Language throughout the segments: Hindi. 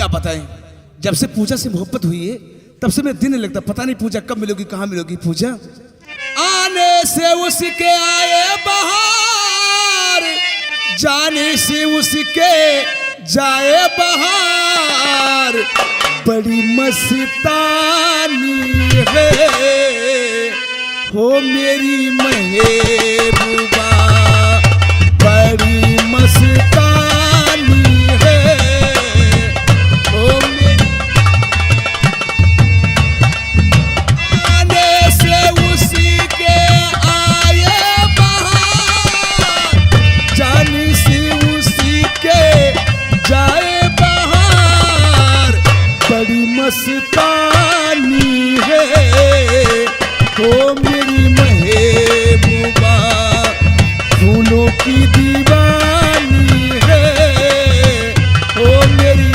क्या बताएं, जब से पूजा से मोहब्बत हुई है तब से मैं दिन नहीं लगता, पता नहीं पूजा कब मिलोगी, कहाँ मिलोगी पूजा। आने से उसके आए बहार, जाने से उसके जाए बहार, बड़ी मस्तानी है हो मेरी महबूबा, बड़ी मस्तानी है हो मेरी। आने से उसी के आए बहार, जाने से उसी के जाए बहार, बड़ी मस्तानी है हो मेरी महबूबा, फूलों की दीवानी है हो मेरी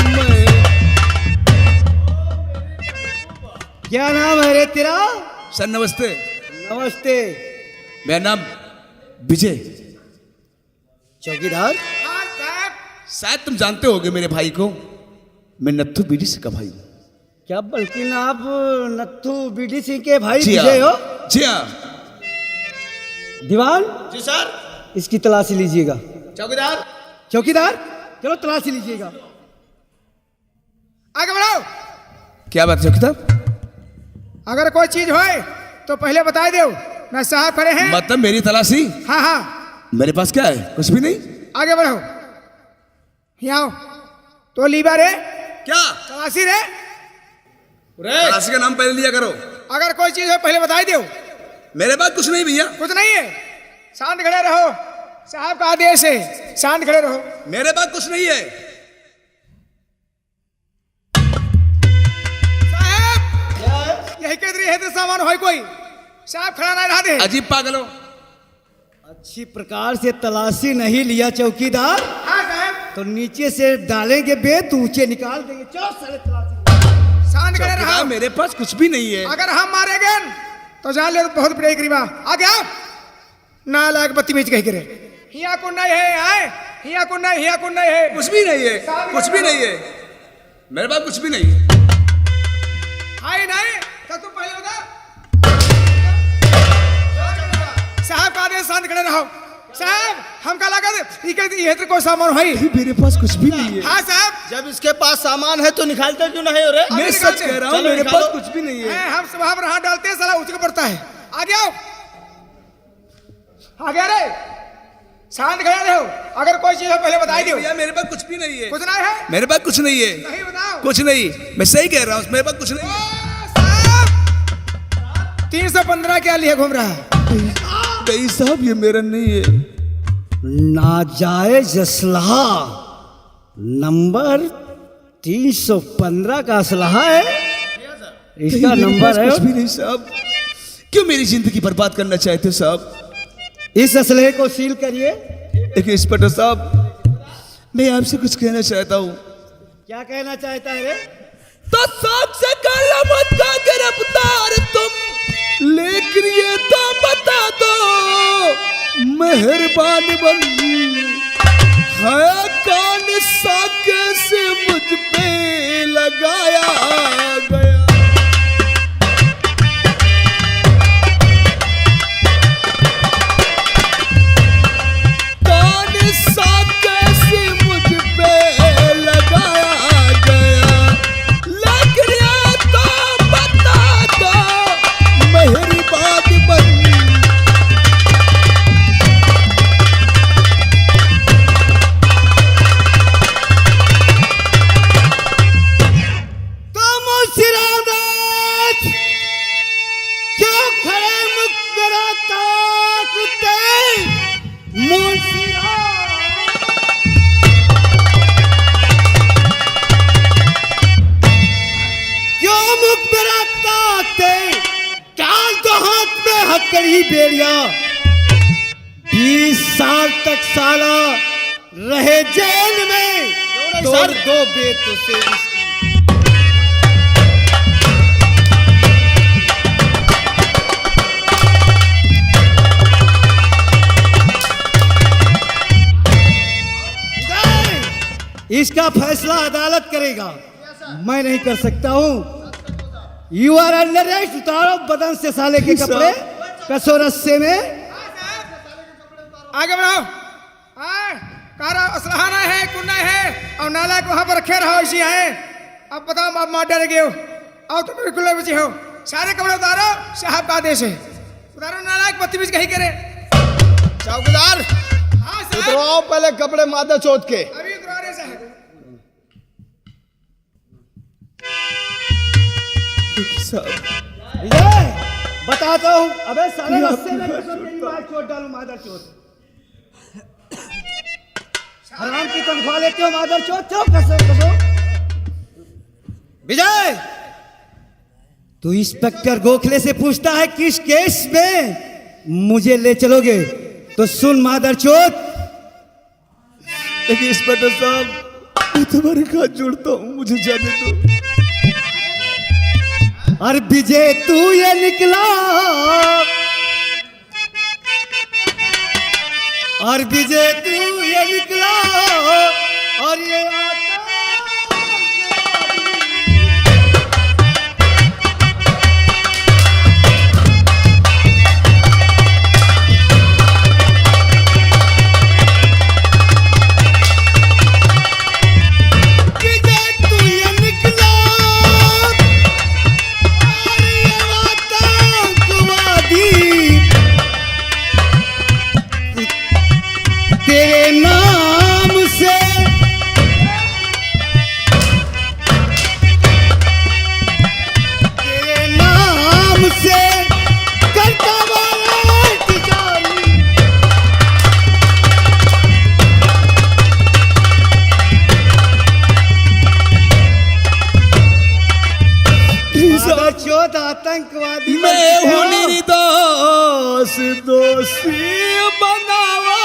क्या नाम है रे तेरा? सर नमस्ते। नमस्ते। मेरा नाम विजय। चौकीदार? शायद तुम जानते होगे मेरे भाई को, मैं नत्थू बीडी सिंह का भाई हूँ। क्या बल्कि आप नत्थू बीडी सिंह के भाई जी विजय हो? हाँ, जी हाँ। दीवान जी सर। इसकी तलाशी लीजिएगा। चौकीदार। चौकीदार चलो तलाशी लीजिएगा। आगे बढ़ो। क्या बात चौकीदार? अगर कोई चीज हो तो पहले बता दो, मैं साहब खड़े हैं। मतलब मेरी तलाशी? हाँ हाँ। मेरे पास क्या है? कुछ भी नहीं। आगे बढ़ो। यहाँ आओ। तो लीवर है क्या? तलाशी रे। तलाशी का नाम पहले लिया करो। अगर कोई चीज हो पहले बता दो। मेरे पास कुछ नहीं भैया। कुछ नहीं है, शांत खड़े रहो, साहब का आदेश है, शांत खड़े रहो। मेरे पास कुछ नहीं है। साहब यही कह रही है तो सामान हो कोई, साहब खड़ा नहीं रहा दे। अजीब पागल हो। अच्छी प्रकार से तलाशी नहीं लिया चौकीदार हाँ साहब। तो नीचे से डालेंगे बेत, ऊंचे निकाल देंगे। चलो सारे तलाशी। शांत खड़े चौकीदार रहो। मेरे पास कुछ भी नहीं है। अगर हम मारेंगे तो जान ले बहुत बड़ी गिरीबा। आगे आओ। ना लाग बत्तीमीज कह करे हिया कुन नहीं है, आए हिया कुन नहीं, हिया कुन नहीं है। कुछ भी नहीं है, कुछ भी नहीं है मेरे पास, कुछ भी नहीं है। हाय नहीं तो तुम पहले बता। साहब का आदेश, शांत खड़े रहो। साहब हम का लागत ये तो कोई सामान है? मेरे पास कुछ भी नहीं है। हाँ साहब। जब इसके पास सामान है तो निकालते क्यों नहीं हो रे? मैं सच कह रहा हूँ, चलो मेरे निकालो। पास कुछ भी नहीं है। हम स्वभाव पर हाथ डालते हैं, साला उसको पड़ता है। आगे आओ। आगे आ रे, शांत खड़े रहो। अगर कोई चीज हो पहले बता दो। भैया मेरे पास कुछ भी नहीं है। कुछ नहीं है? मेरे पास कुछ नहीं है। नहीं बताओ। कुछ नहीं, मैं सही कह रहा हूँ, मेरे पास कुछ नहीं है। साहब 315 क्या लिए घूम रहा है? नहीं साहब ये मेरा नहीं है। नाजायज असलहा नंबर 315 का असलहा है। इसका मेरे नंबर पास है। कुछ भी नहीं साहब। क्यों मेरी जिंदगी बर्बाद करना चाहते हो साहब? इस असलहे को सील करिए। देखिए इंस्पेक्टर साहब, मैं आपसे कुछ कहना चाहता हूँ। क्या कहना चाहता है रे? तो सबसे काला मत का गिरफ्तार तुम, लेकिन ये तो बता दो मेहरबानी बन है कौन सा कैसे मुझ पे लगाया गया। कौन सा कैसे मुझ पे लगाया गया, लेकिन ये तो बता दो मेहरबानी बन। क्यों खड़े मुकराता कुत्ते क्यों मुकराता डाल दो हाथ में हथकड़ी बेड़िया। 20 साल तक साला रहे जेल में, तोड़ दो बेत उसे। इसका फैसला अदालत करेगा। मैं नहीं कर सकता हूँ। You are under arrest. उतारो बदन से साले के कपड़े, कसो रस्से में। आगे बढ़ाओ। आए कारा असलहाना है, कुन्ना है और नालायक वहां पर रखे रहो इसी है। अब बताओ आप मार डर गए हो और तुम बिल्कुल नहीं बचे हो। सारे कपड़े उतारो, साहब का आदेश है। उतारो नालायक, बदतमीज कहीं करे। चौकीदार हाँ साहब, उतरवाओ पहले कपड़े मादर चौथ के। अभी उतरा रहे साहब। विजय बताता हूँ। अबे साले रस्से में कसो, तेरी मार चोट डालू मादर चोट। हराम की तनख्वाह लेते हो मादर चोट। चलो कसो कसो। विजय तू इंस्पेक्टर गोखले से पूछता है किस केस में मुझे ले चलोगे, तो सुन मादर चोट। देखिए इंस्पेक्टर साहब, मैं तुम्हारे हाथ जोड़ता हूँ, मुझे जाने दो। और विजय तू ये निकला, और विजय तू ये निकला, और ये आता तेरे नाम से, तेरे नाम से करता वाला जानी। चौथ आतंकवादी मैं हूँ निर्दोष, दोषी बनावा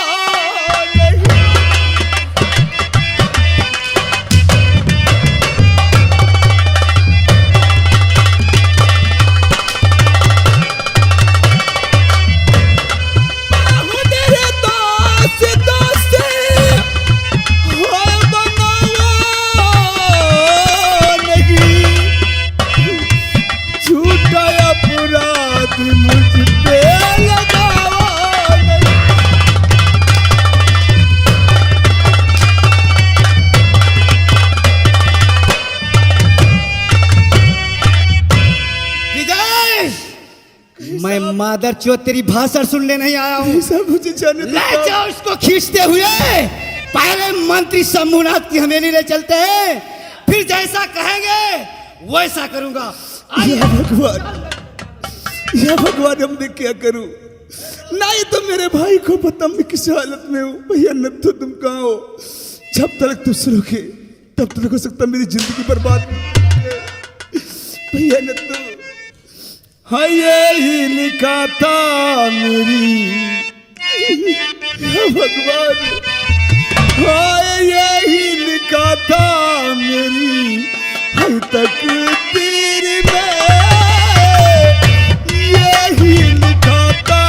मैं मादर चोत तेरी भाषण सुनने नहीं आया हूँ। सब मुझे जाने दो। ले जाओ उसको खींचते हुए पहले मंत्री शंभुनाथ की हवेली ले चलते हैं, फिर जैसा कहेंगे वैसा करूंगा। या भगवान, या भगवान, अब मैं क्या करूं? नहीं तो मेरे भाई को पता मैं किस हालत में हूँ। भैया न तो तुम कहाँ हो? जब तक तुम सुनोगे तब तक हो सकता मेरी जिंदगी बर्बाद। भैया न तो हाँ यही लिखा था मेरी, भगवान हाँ यही लिखा था मेरी तकदीर में, यही लिखा था।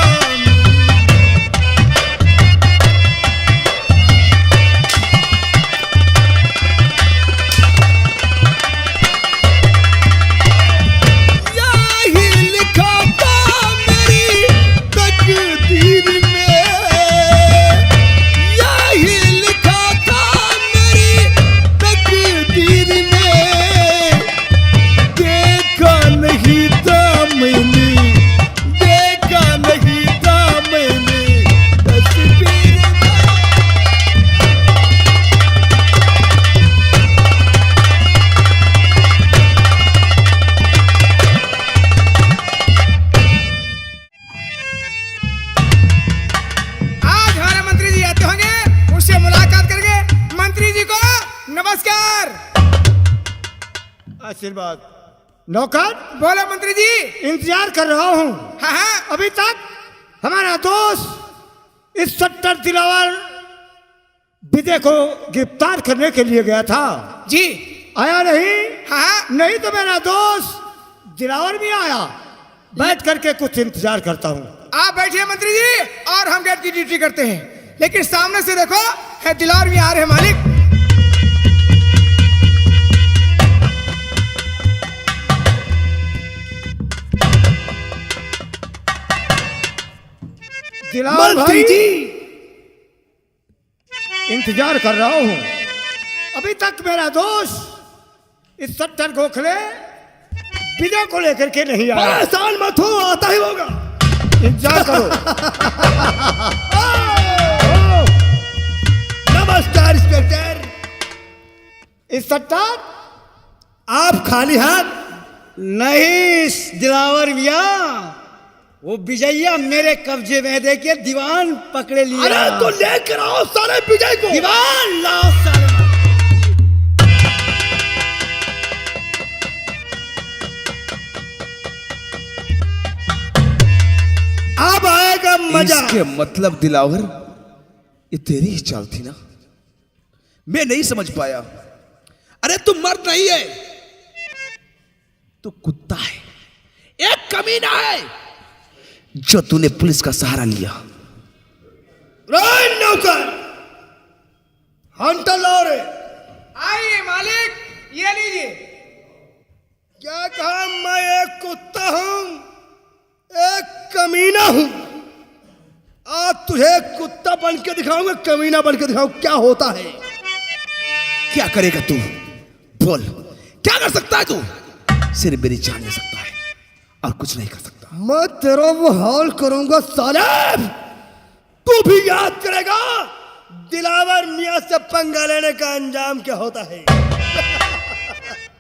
आशीर्वाद। नौकर बोलो मंत्री जी। इंतजार कर रहा हूँ। हाँ हाँ, अभी तक हमारा दोस्त इस सट्टर दिलावर विजय को गिरफ्तार करने के लिए गया था जी, आया नहीं। हाँ नहीं तो मेरा दोस्त दिलावर भी आया। बैठ करके कुछ इंतजार करता हूँ। आप बैठिए मंत्री जी, और हम गेट की ड्यूटी करते हैं। लेकिन सामने से देखो है दिलावर भी आ रहे हैं मालिक। दिलावर मंत्री भाई जी, इंतजार कर रहा हूं। अभी तक मेरा दोस्त इस सट्टर गोखले विजय को लेकर के नहीं आया। परेशान मत हो, आता ही होगा। इंतजार करो। नमस्कार इंस्पेक्टर। इस सट्टर आप खाली हाथ नहीं दिलावर भैया, वो विजया मेरे कब्जे में, देखिए दीवान पकड़े लिया। अरे तो लेकर आओ सारे विजय को। दीवान लाओ साले। अब आएगा मजा। इसके मतलब दिलावर, ये तेरी ही चाल थी ना? मैं नहीं समझ पाया। अरे तू मर्द नहीं है, तू कुत्ता है, एक कमीना है जो तूने पुलिस का सहारा लिया। राय नौकर, हंटर लाओ रे। आइए मालिक, ये लीजिए। क्या कहा? मैं एक कुत्ता हूं, एक कमीना हूं। आज तुझे कुत्ता बन के दिखाऊंगा, कमीना बन के दिखाऊं क्या होता है। क्या करेगा तू? बोल, क्या कर सकता है तू? सिर्फ मेरी जान ले सकता है और कुछ नहीं कर सकता। मैं तेरा वो हाल करूंगा साले, तू भी याद करेगा दिलावर मियां से पंगा लेने का अंजाम क्या होता है।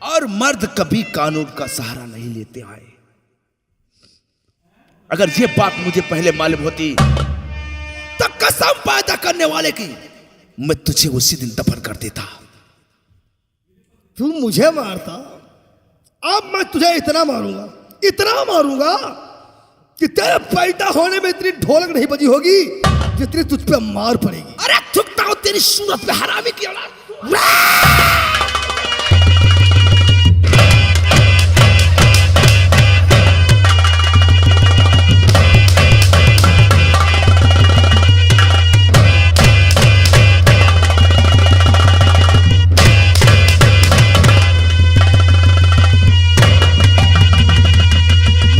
और मर्द कभी कानून का सहारा नहीं लेते आए। अगर ये बात मुझे पहले मालूम होती तो कसम पैदा करने वाले की मैं तुझे उसी दिन दफन कर देता। तू मुझे मारता, अब मैं तुझे इतना मारूंगा कि तेरे पैदा होने में इतनी ढोलक नहीं बजी होगी जितनी तुझ पे मार पड़ेगी। अरे थुकता हूं तेरी सूरत पे हरामी की औलाद।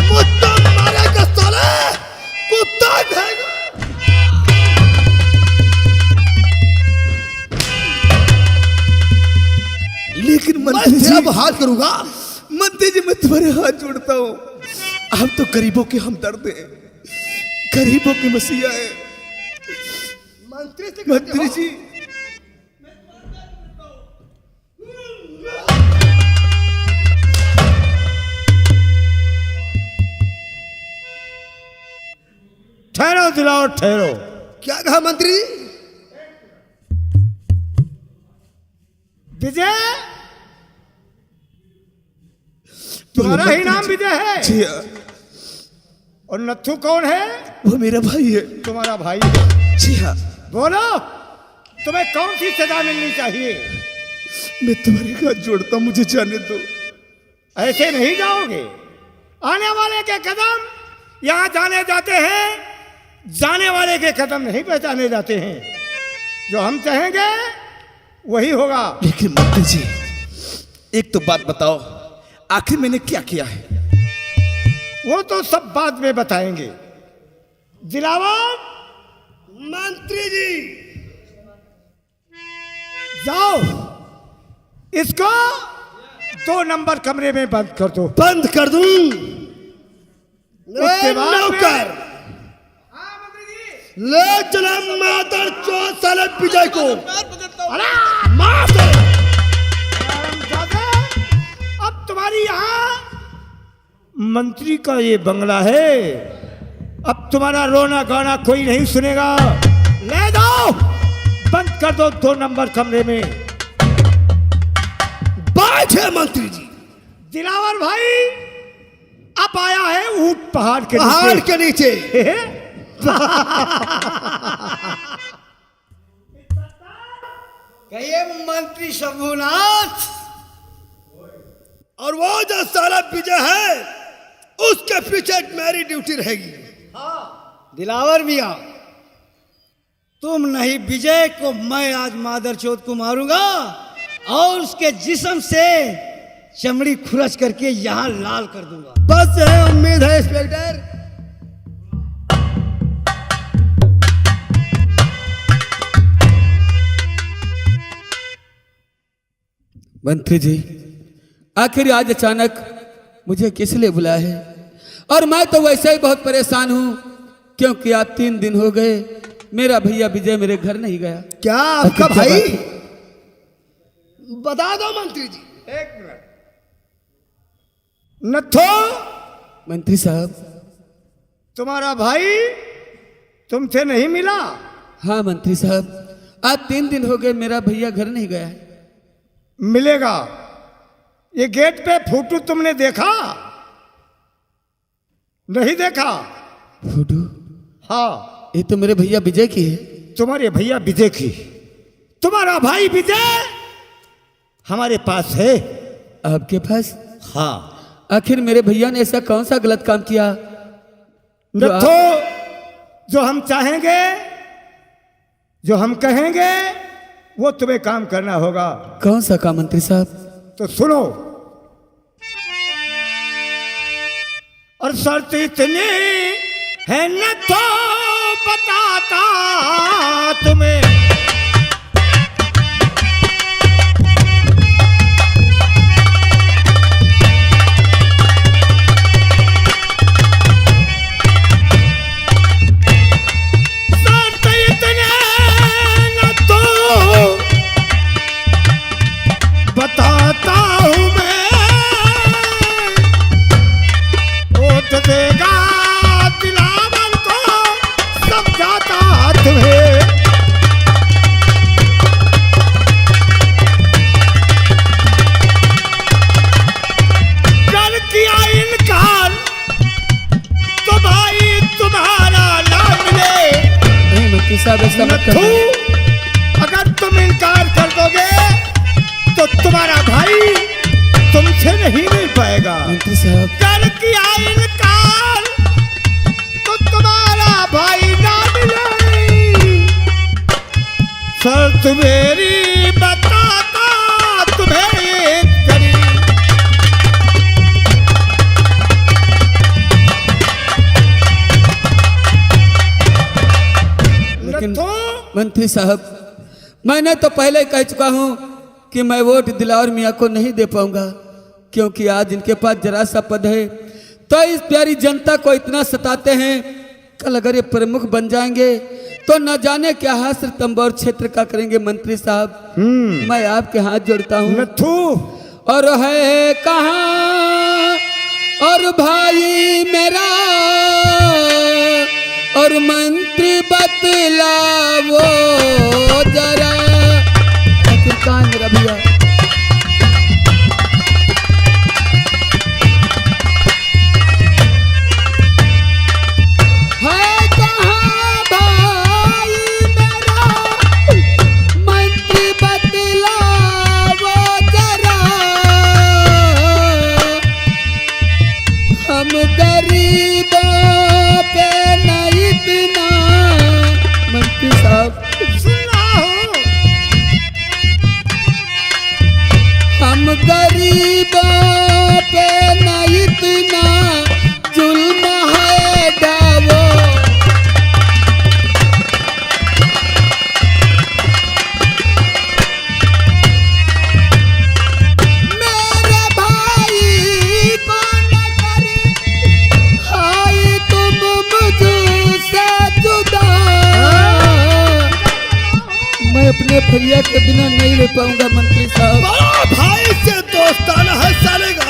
मुझको मारेगा साले, कुत्ता खाएगा। लेकिन मैं मंत्री तेरा जी, हाथ करूंगा। मंत्री जी, मैं तुम्हारे हाथ जोड़ता हूं। आप तो गरीबों के हमदर्द हैं, गरीबों के मसीहा है। मंत्री जी, ठहरो दिलावर, ठहरो। क्या कहा मंत्री? विजय, तुम्हारा ही नाम विजय है? जी हाँ, और नथु कौन है? वो मेरा भाई है। तुम्हारा भाई है। जी हाँ, बोलो, तुम्हें कौन सी सजा मिलनी चाहिए? मैं तुम्हारे हाथ जोड़ता हूं, मुझे जाने दो। ऐसे नहीं जाओगे। आने वाले के कदम यहाँ जाने जाते हैं, जाने वाले के कदम नहीं पहचाने जाते हैं। जो हम चाहेंगे वही होगा। लेकिन मंत्री जी, एक तो बात बताओ, आखिर मैंने क्या किया है? वो तो सब बाद में बताएंगे। दिलावर, मंत्री जी, जाओ, इसको 2 नंबर कमरे में बंद कर दो। बंद कर दूं? उसके बाद में- नौकर, ले चला मादर चौथ साले विजय को। अरे मार दे। अब तुम्हारी यहाँ मंत्री का ये बंगला है। अब तुम्हारा रोना गाना कोई नहीं सुनेगा। ले जाओ, बंद कर दो 2 नंबर कमरे में। बात है मंत्री जी। दिलावर भाई, अब आया है ऊंट पहाड़ के पहाड़ के नीचे। कहिए मंत्री शंभुनाथ, और वो जो साला विजय है उसके पीछे मेरी ड्यूटी रहेगी। दिलावर भैया, तुम नहीं विजय को मैं आज मादर चौथ को मारूंगा और उसके जिस्म से चमड़ी खुरच करके यहाँ लाल कर दूंगा। बस है, उम्मीद है इंस्पेक्टर। मंत्री जी, आखिर आज अचानक मुझे किस लिए बुलाया है? और मैं तो वैसे ही बहुत परेशान हूँ, क्योंकि आज 3 दिन हो गए मेरा भैया विजय मेरे घर नहीं गया। क्या आपका आखिर क्या भाई? बात है? बता दो मंत्री जी। एक मिनट नथो, मंत्री साहब। तुम्हारा भाई तुमसे नहीं मिला? हाँ मंत्री साहब, आज 3 दिन हो गए मेरा भैया घर नहीं गया है। मिलेगा। ये गेट पे फोटो तुमने देखा? नहीं देखा? फोटो? हाँ, ये तो मेरे भैया विजय की है। तुम्हारे भैया विजय की। तुम्हारा भाई विजय हमारे पास है। आपके पास? हाँ। आखिर मेरे भैया ने ऐसा कौन सा गलत काम किया जो नथो, जो हम चाहेंगे, जो हम कहेंगे, वो तुम्हें काम करना होगा। कौन सा काम मंत्री साहब? तो सुनो। और शर्त इतनी है न तो बताता तुम्हें, शर्त इतनी न तो बताता हूँ मैं, वोट देगा दिलावर को समझाता तुम्हें। कर किया इनकार तो भाई तुम्हारा ना मिले। नहीं मंत्री साहब, ऐसा मत नथु, करो। अगर तुम इनकार कर दोगे तो तुम्हारा भाई तुमसे नहीं मिल पाएगा। मंत्री साहब, कर किया इनकार तो तुम्हारा भाई ना मिले। शर्त मेरी बताता तुम्हें एक करी। लेकिन नथु, मंत्री साहब, मैंने तो पहले ही कह चुका हूँ कि मैं वोट दिलावर मियाँ को नहीं दे पाऊंगा, क्योंकि आज इनके पास जरा सा पद है तो इस प्यारी जनता को इतना सताते हैं। कल अगर ये प्रमुख बन जाएंगे तो न जाने क्या हासिल तंबोर क्षेत्र का करेंगे। मंत्री साहब, मैं आपके हाथ जोड़ता हूँ। नथु, और है कहाँ और भाई मेरा, और मंत्री बतलावो जरा। आखिर कहाँ है मेरा भैया? है कहाँ भाई मेरा, मंत्री बतलावो जरा। हम गरीबों पे नहीं इतना। मंत्री साहब, सुन रहा हूँ। हम गरीबों पे नहीं इतना जुल्म है डावो। मेरे भाई को न करे हाय तुम मुझसे जुदा। मैं अपने भैया के बिना नहीं रह पाऊंगा मंत्री साहब। बड़ा भाई से दोस्ताना है साले का।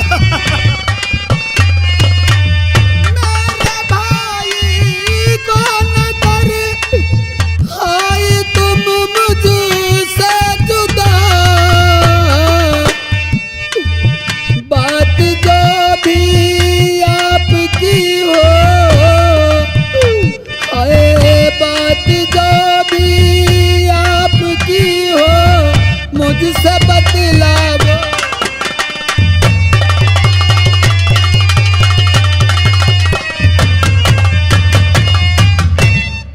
मेरे भाई को न करे हाय तुम मुझसे जुदा। बात जो भी आपकी हो, हाय बात जो भी आपकी हो, मुझसे बतलावो।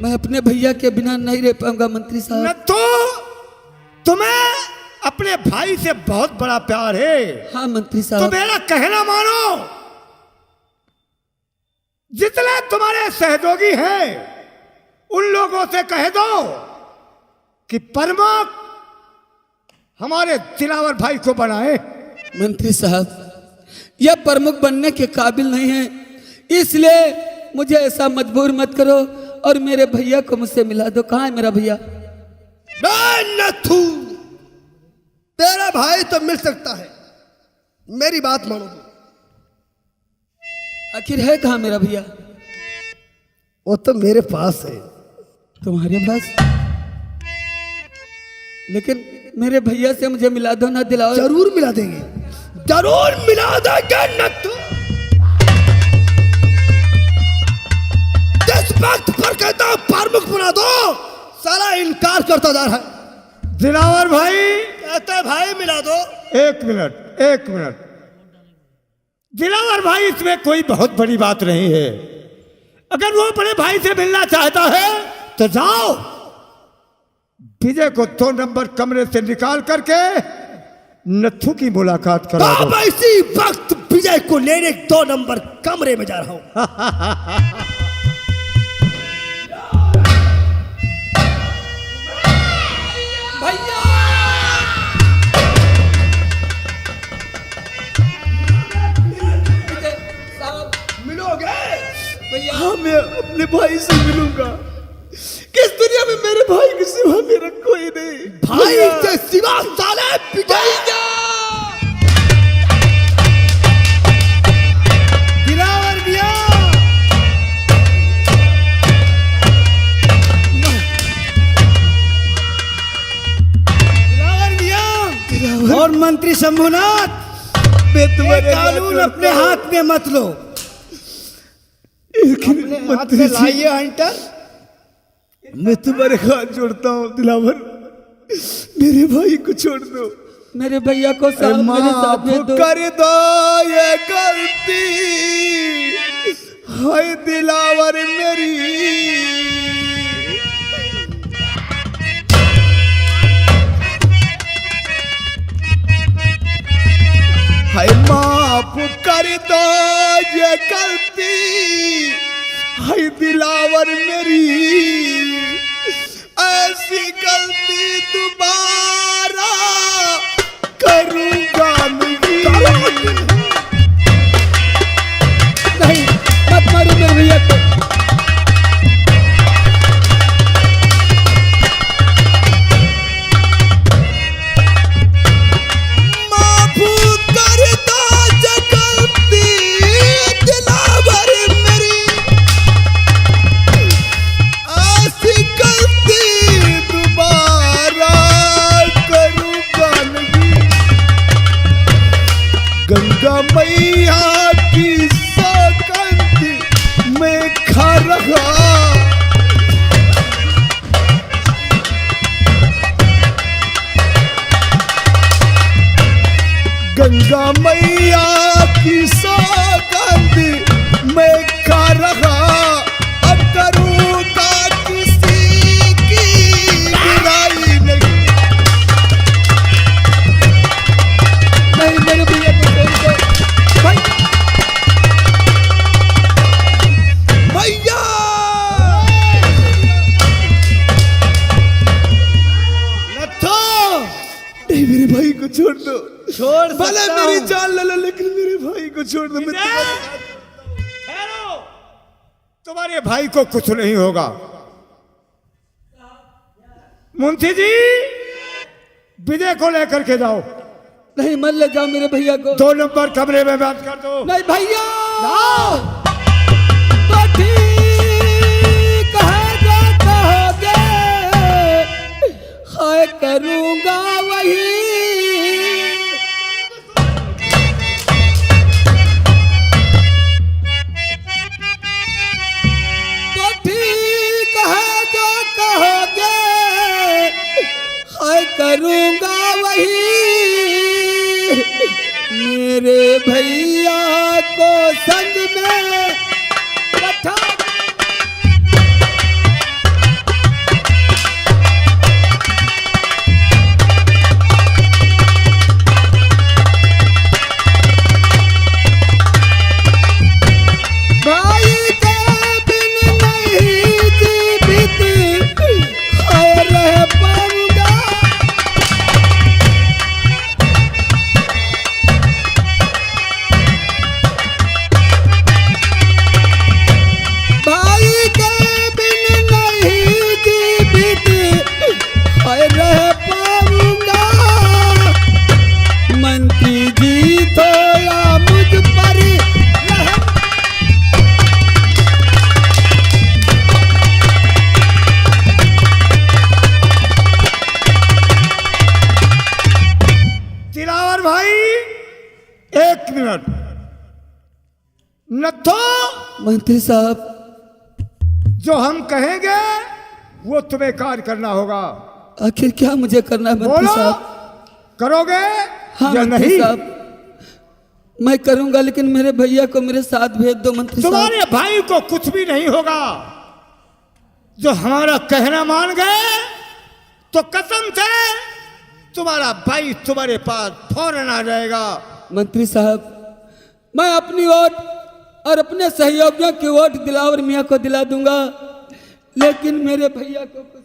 मैं अपने भैया के बिना नहीं रह पाऊंगा मंत्री साहब। नथु, तुम्हें अपने भाई से बहुत बड़ा प्यार है। हाँ मंत्री तो साहब। मेरा कहना मानो। जितने तुम्हारे सहयोगी हैं उन लोगों से कह दो कि प्रमुख हमारे दिलावर भाई को बनाए। मंत्री साहब, यह प्रमुख बनने के काबिल नहीं है, इसलिए मुझे ऐसा मजबूर मत करो और मेरे भैया को मुझसे मिला दो। कहाँ है मेरा भैया? नथु, तेरा भाई तो मिल सकता है, मेरी बात मानो। आखिर है कहाँ मेरा भैया? वो तो मेरे पास है। तुम्हारे पास? लेकिन मेरे भैया से मुझे मिला दो ना दिलाओ। जरूर मिला देंगे, जरूर मिला देंगे नथु। जिस वक्त पर कहता हूं प्रमुख बना दो, सारा इनकार करता जा रहा है। दिलावर भाई, कहता है भाई मिला दो। एक मिनट। दिलावर भाई, इसमें कोई बहुत बड़ी बात नहीं है। अगर वो बड़े भाई से मिलना चाहता है तो जाओ, विजय को 2 नंबर कमरे से निकाल करके नथु की मुलाकात करा दो। मैं इसी वक्त विजय को लेने 2 नंबर कमरे में जा रहा हूं। हाँ, मैं अपने भाई से मिलूंगा। किस दुनिया में मेरे भाई के सिवा मेरा कोई नहीं। भाई से सिवा साले विजय। दिलावर भैया, दिलावर भैया और मंत्री शंभुनाथ, मैं तुम्हारे कानून अपने हाथ में मत लो। अपने हाथ में लाइए हंटर। मैं तुम्हारे हाथ जोड़ता हूँ दिलावर, मेरे भाई को छोड़ दो। मेरे भैया को साथ मेरे साथ में दो। कर दो ये गलती, हाय दिलावर मेरी। हाय माफ कर दो ये गलती, हाय दिलावर मेरी। ऐसी गलती दोबारा करूंगा नहीं। मत मारो मेरे भैया को। गंगा मैया की सौगंध में खा रहा, गंगा मैया की सौगंध में खा रहा। अब करूँगा किसी की बुराई नहीं। मेरे भैया को भाई भैया, नथु, नहीं मेरे भाई को छोड़ दो। छोड़ भले सकता मेरी हूं। जान ले लो, लेकिन मेरे भाई को छोड़ दो। मैं ठहरो, तुम्हारे भाई को कुछ नहीं होगा। मुंशी जी, विजय को लेकर के जाओ। नहीं, मत ले जाओ मेरे भैया को। 2 नंबर कमरे में बात कर दो। नहीं भैया, तो ठीक है जो कहोगे, हाय करूँगा वही। तो ठीक है जो कहोगे, हाय करूँगा वही। मेरे भैया को संग में बैठा। भाई के बिन नहीं जीवित और रह पाऊंगा। नत्थो, मंत्री साहब, जो हम कहेंगे वो तुम्हें कार्य करना होगा। आखिर क्या मुझे करना है मंत्री बोलो, साहब? करोगे हाँ या मंत्री नहीं? साहब, मैं करूंगा, लेकिन मेरे भैया को मेरे साथ भेज दो मंत्री साहब। तुम्हारे भाई को कुछ भी नहीं होगा। जो हमारा कहना मान गए तो कसम से तुम्हारा भाई तुम्हारे पास फौरन आ जाएगा। मंत्री साहब, मैं अपनी वोट और अपने सहयोगियों की वोट दिलावर मियाँ को दिला दूंगा, लेकिन मेरे भैया को कुछ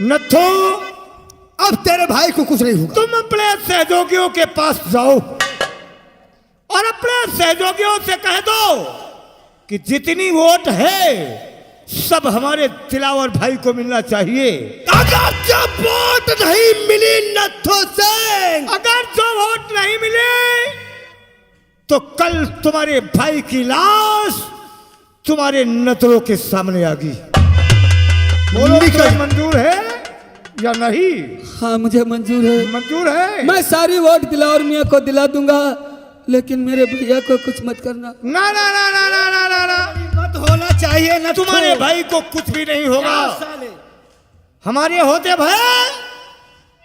नत्थो, अब तेरे भाई को कुछ नहीं होगा। तुम अपने सहयोगियों के पास जाओ और अपने सहयोगियों से कह दो कि जितनी वोट है सब हमारे दिलावर भाई को मिलना चाहिए। अगर जब वोट नहीं मिली नत्थो सिंह, अगर जो वोट नहीं मिले तो कल तुम्हारे भाई की लाश तुम्हारे नजरों के सामने आगी। बोलो, तुम्हें मंजूर है या नहीं? हाँ मुझे मंजूर है। मंजूर है। मैं सारी वोट दिलावर मियाँ को दिला दूंगा, लेकिन मेरे भैया को कुछ मत करना। ना ना ना ना ना ना ना ना, मत होना चाहिए न तुम्हारे भाई को कुछ भी नहीं होगा। साले। हमारे होते भाई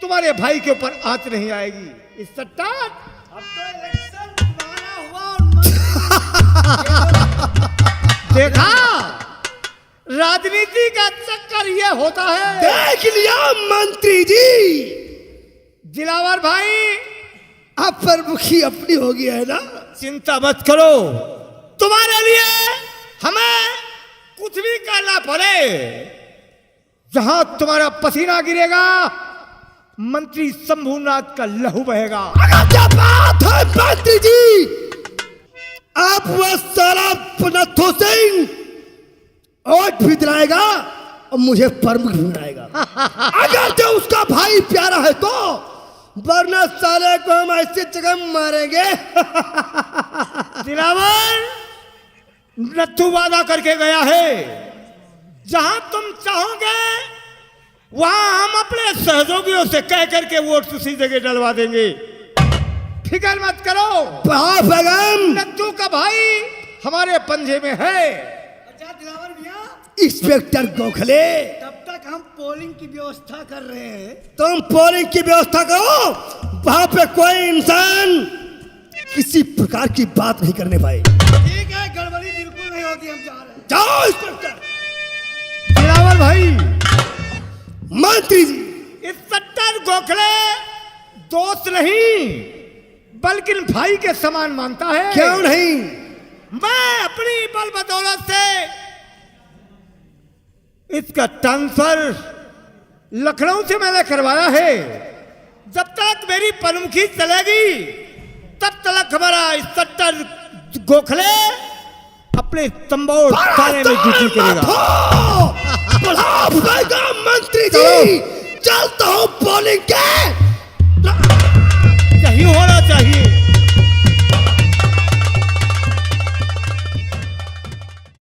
तुम्हारे भाई के ऊपर आंच नहीं आएगी। इस सट्टा अब तो इलेक्शन तुम्हारा हुआ और देखा, राजनीति का चक्कर ये होता है। देख लिया मंत्री जी, दिलावर भाई, अब प्रमुखी अपनी होगी है ना। चिंता मत करो, तुम्हारे लिए हमें कुछ भी करना पड़े। जहां तुम्हारा पसीना गिरेगा मंत्री शंभूनाथ का लहू बहेगा। अगर क्या बात है मंत्री जी, आप वह सारा नत्थो सिंह वोट भी दिलाएगा और मुझे प्रमुख भी बनाएगा। अगर जो उसका भाई प्यारा है तो, वरना साले को हम ऐसे जगह मारेंगे। दिलावर, नत्थू वादा करके गया है, जहां तुम चाहोगे वहां हम अपने सहयोगियों से कह करके वोट उसी जगह डलवा देंगे। फिक्र मत करो, बेगम, नत्थू का भाई हमारे पंजे में है। अच्छा दिलावर भैया, इंस्पेक्टर गोखले, तब तक हम पोलिंग की व्यवस्था कर रहे हैं। तुम पोलिंग की व्यवस्था करो। वहां पे कोई इंसान किसी प्रकार की बात नहीं करने पाए। ठीक है, गड़बड़ी बिल्कुल नहीं होगी, हम जा रहे हैं। जाओ इंस्पेक्टर। दिलावर भाई, मंत्री जी, इंस्पेक्टर गोखले दोस्त नहीं बल्कि भाई के समान मानता है। क्यों नहीं? मैं अपनी बल बदौलत से इसका ट्रांसफर लखनऊ से मैंने करवाया है। जब तक मेरी प्रमुखी चलेगी तब तक हमारा इंस्पेक्टर गोखले अपने तंबोर थाने में ड्यूटी करेगा। मंत्री जी, चलता हूँ पोलिंग के